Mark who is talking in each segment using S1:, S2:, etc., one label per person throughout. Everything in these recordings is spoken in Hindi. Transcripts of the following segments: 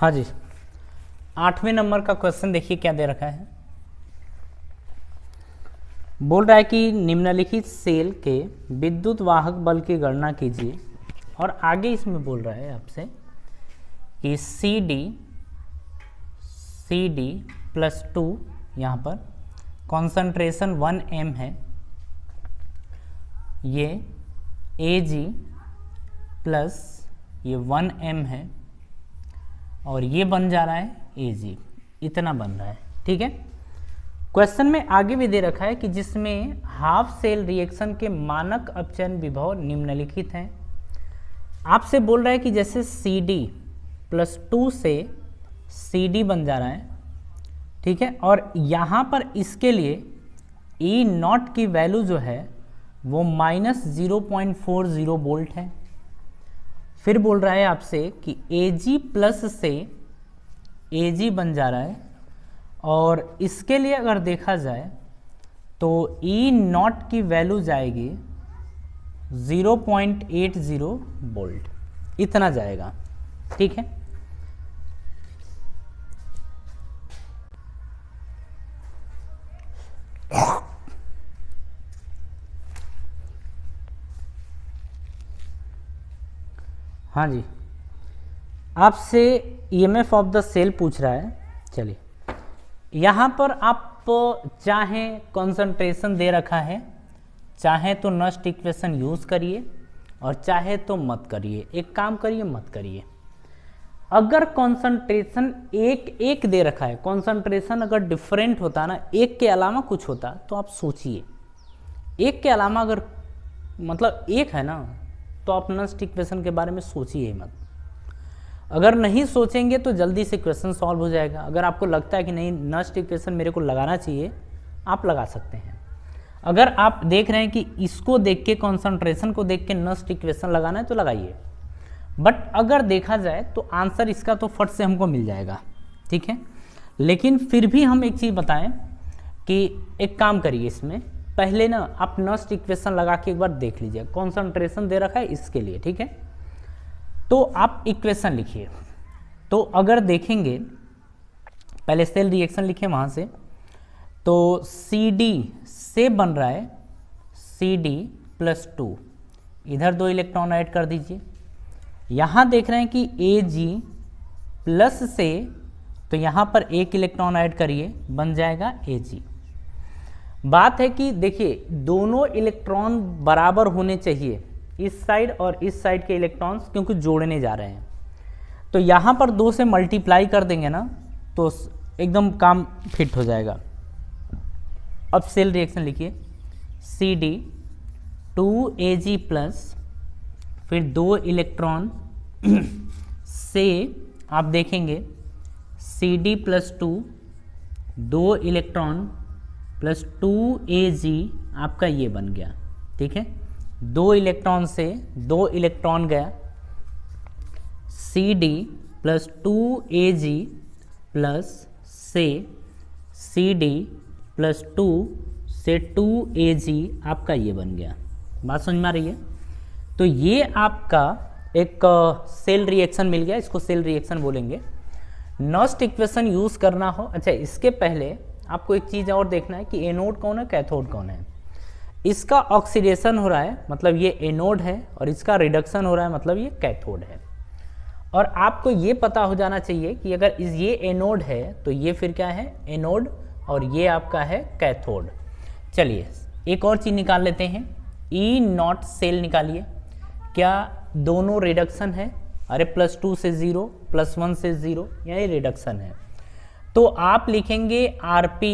S1: हाँ जी, 8वें नंबर का क्वेश्चन देखिए क्या दे रखा है। बोल रहा है कि निम्नलिखित सेल के विद्युत वाहक बल की गणना कीजिए, और आगे इसमें बोल रहा है आपसे कि सी डी प्लस 2, यहाँ पर कॉन्सेंट्रेशन 1 m है, ये ए जी प्लस ये 1 m है, और ये बन जा रहा है ए जी, इतना बन रहा है। ठीक है, क्वेश्चन में आगे भी दे रखा है कि जिसमें हाफ सेल रिएक्शन के मानक अपचयन विभव निम्नलिखित हैं। आपसे बोल रहा है कि जैसे सी डी प्लस 2 से सी डी बन जा रहा है, ठीक है, और यहाँ पर इसके लिए ई नॉट की वैल्यू जो है वो -0.40 वोल्ट है। फिर बोल रहा है आपसे कि ए जी प्लस से ए जी बन जा रहा है, और इसके लिए अगर देखा जाए तो ई नॉट की वैल्यू जाएगी 0.80 वोल्ट, इतना जाएगा। ठीक है, हाँ जी, आपसे ईएमएफ ऑफ द सेल पूछ रहा है। चलिए, यहाँ पर आप चाहें कंसंट्रेशन दे रखा है, चाहे तो नस्ट इक्वेशन यूज़ करिए और चाहे तो मत करिए। एक काम करिए, मत करिए। अगर कंसंट्रेशन एक दे रखा है, कंसंट्रेशन अगर डिफरेंट होता ना, एक के अलावा कुछ होता तो आप सोचिए। एक के अलावा अगर मतलब एक है ना, तो आप नस्ट इक्वेशन के बारे में सोचिए मत। अगर नहीं सोचेंगे तो जल्दी से क्वेश्चन सॉल्व हो जाएगा। अगर आपको लगता है कि नहीं नस्ट इक्वेशन मेरे को लगाना चाहिए, आप लगा सकते हैं। अगर आप देख रहे हैं कि इसको देख के, कॉन्सेंट्रेशन को देख के नस्ट इक्वेशन लगाना है तो लगाइए, बट अगर देखा जाए तो आंसर इसका तो फट से हमको मिल जाएगा। ठीक है, लेकिन फिर भी हम एक चीज़ बताएं कि एक काम करिए, इसमें पहले ना आप नस्ट इक्वेशन लगा के एक बार देख लीजिए। कॉन्सेंट्रेशन दे रखा है इसके लिए, ठीक है, तो आप इक्वेशन लिखिए। तो अगर देखेंगे, पहले सेल रिएक्शन लिखे वहाँ से, तो सी डी से बन रहा है सी डी प्लस 2, इधर 2 इलेक्ट्रॉन ऐड कर दीजिए। यहाँ देख रहे हैं कि ए जी प्लस से, तो यहाँ पर 1 इलेक्ट्रॉन ऐड करिए, बन जाएगा ए जी। बात है कि देखिए दोनों इलेक्ट्रॉन बराबर होने चाहिए, इस साइड और इस साइड के इलेक्ट्रॉन्स, क्योंकि जोड़ने जा रहे हैं। तो यहाँ पर 2 से मल्टीप्लाई कर देंगे ना, तो एकदम काम फिट हो जाएगा। अब सेल रिएक्शन लिखिए, सी डी 2Ag प्लस, फिर 2 इलेक्ट्रॉन से आप देखेंगे C D plus 2, 2 electron plus 2Ag आपका ये बन गया। ठीक है, 2 इलेक्ट्रॉन से 2 इलेक्ट्रॉन गया, सी डी प्लस 2Ag प्लस से सी डी प्लस 2 से 2Ag आपका ये बन गया। बात समझ में आ रही है? तो ये आपका एक सेल रिएक्शन मिल गया, इसको सेल रिएक्शन बोलेंगे। नस्ट इक्वेशन यूज़ करना हो, अच्छा इसके पहले आपको एक चीज़ और देखना है कि एनोड कौन है, कैथोड कौन है। इसका ऑक्सीडेशन हो रहा है, मतलब ये एनोड है, और इसका रिडक्शन हो रहा है, मतलब ये कैथोड है। और आपको ये पता हो जाना चाहिए कि अगर ये एनोड है तो ये फिर क्या है, एनोड, और ये आपका है कैथोड। चलिए एक और चीज़ निकाल लेते हैं, ई नॉट सेल निकालिए। क्या दोनों रिडक्शन है? अरे +2 से 0, +1 से 0, यानी रिडक्शन है। तो आप लिखेंगे R P,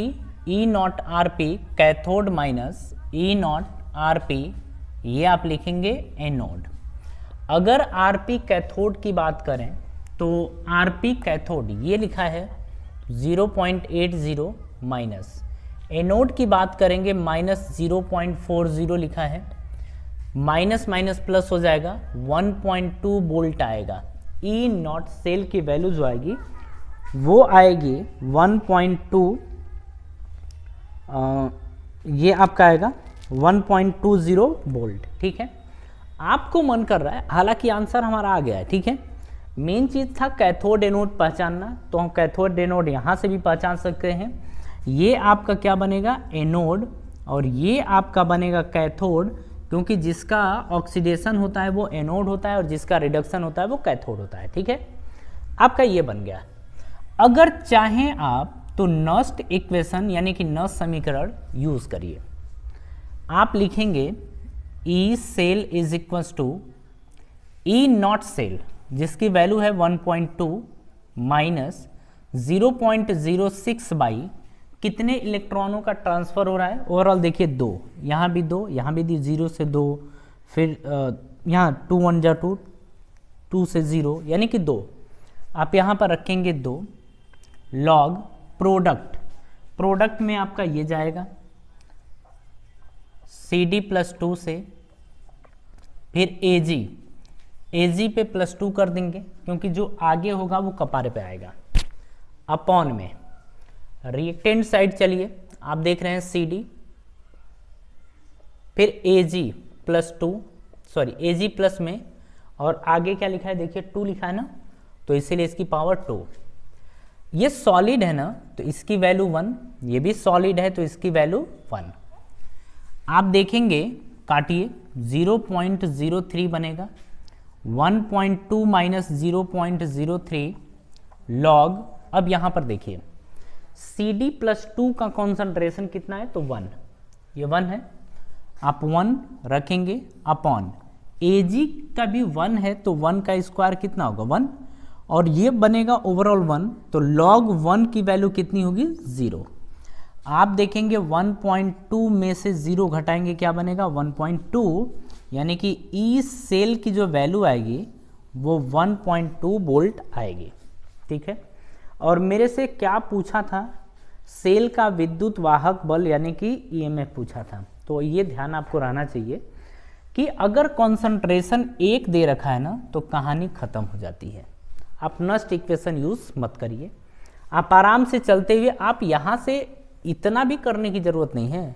S1: E not R P cathode minus E not R P, ये आप लिखेंगे एनोड। अगर आर पी कैथोड की बात करें तो आर पी कैथोड ये लिखा है 0.80 माइनस, एनोड की बात करेंगे -0.40 लिखा है, माइनस माइनस प्लस हो जाएगा, 1.2 वोल्ट आएगा। ई नॉट सेल की वैल्यू जो आएगी वो आएगी 1.2, ये आपका आएगा 1.20 वोल्ट। ठीक है, आपको मन कर रहा है, हालांकि आंसर हमारा आ गया है, ठीक है, मेन चीज़ था कैथोड एनोड पहचानना, तो हम कैथोड एनोड यहाँ से भी पहचान सकते हैं। ये आपका क्या बनेगा, एनोड, और ये आपका बनेगा कैथोड, क्योंकि जिसका ऑक्सीडेशन होता है वो एनोड होता है और जिसका रिडक्शन होता है वो कैथोड होता है। ठीक है, आपका ये बन गया। अगर चाहें आप तो नस्ट इक्वेशन यानी कि नस्ट समीकरण यूज करिए। आप लिखेंगे E cell is equals to E not cell, जिसकी वैल्यू है 1.2 माइनस 0.06 बाई कितने इलेक्ट्रॉनों का ट्रांसफर हो रहा है ओवरऑल, देखिए 2, यहाँ भी 2, यहाँ भी 0 से 2, फिर यहाँ 2 1 जा 2, 2 से 0 यानी कि 2, आप यहाँ पर रखेंगे 2 लॉग प्रोडक्ट में आपका ये जाएगा CD+2 से, फिर AG पे +2 कर देंगे क्योंकि जो आगे होगा वो कपारे पे आएगा, अपॉन में रिएक्टेंट साइड चलिए आप देख रहे हैं CD, फिर AG प्लस में, और आगे क्या लिखा है देखिए 2 लिखा है ना, तो इसीलिए इसकी पावर 2। ये सॉलिड है ना तो इसकी वैल्यू 1, ये भी सॉलिड है तो इसकी वैल्यू 1। आप देखेंगे काटिए 0.03 बनेगा, 1.2 माइनस 0.03 लॉग, अब यहाँ पर देखिए CD+2 का कॉन्सेंट्रेशन कितना है तो 1, ये 1 है, आप 1 रखेंगे अपॉन AG का भी 1 है तो 1 का स्क्वायर कितना होगा 1, और ये बनेगा ओवरऑल 1, तो log 1 की वैल्यू कितनी होगी 0। आप देखेंगे 1.2 में से 0 घटाएंगे क्या बनेगा 1.2, यानी कि ई सेल की जो वैल्यू आएगी वो 1.2 वोल्ट आएगी। ठीक है, और मेरे से क्या पूछा था, सेल का विद्युत वाहक बल यानी कि EMF पूछा था। तो ये ध्यान आपको रहना चाहिए कि अगर कॉन्सेंट्रेशन 1 दे रखा है ना तो कहानी खत्म हो जाती है। आप नस्ट इक्वेशन यूज मत करिए, आप आराम से चलते हुए, आप यहाँ से इतना भी करने की जरूरत नहीं है,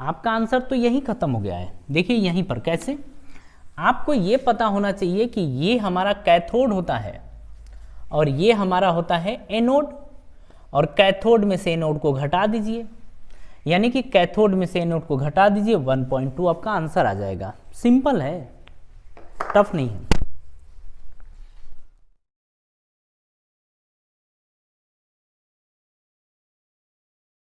S1: आपका आंसर तो यही खत्म हो गया है। देखिए यहीं पर कैसे, आपको ये पता होना चाहिए कि ये हमारा कैथोड होता है और ये हमारा होता है एनोड, और कैथोड में से एनोड को घटा दीजिए, यानी कि कैथोड में से एनोड को घटा दीजिए 1.2, आपका आंसर आ जाएगा। सिंपल है, टफ नहीं है।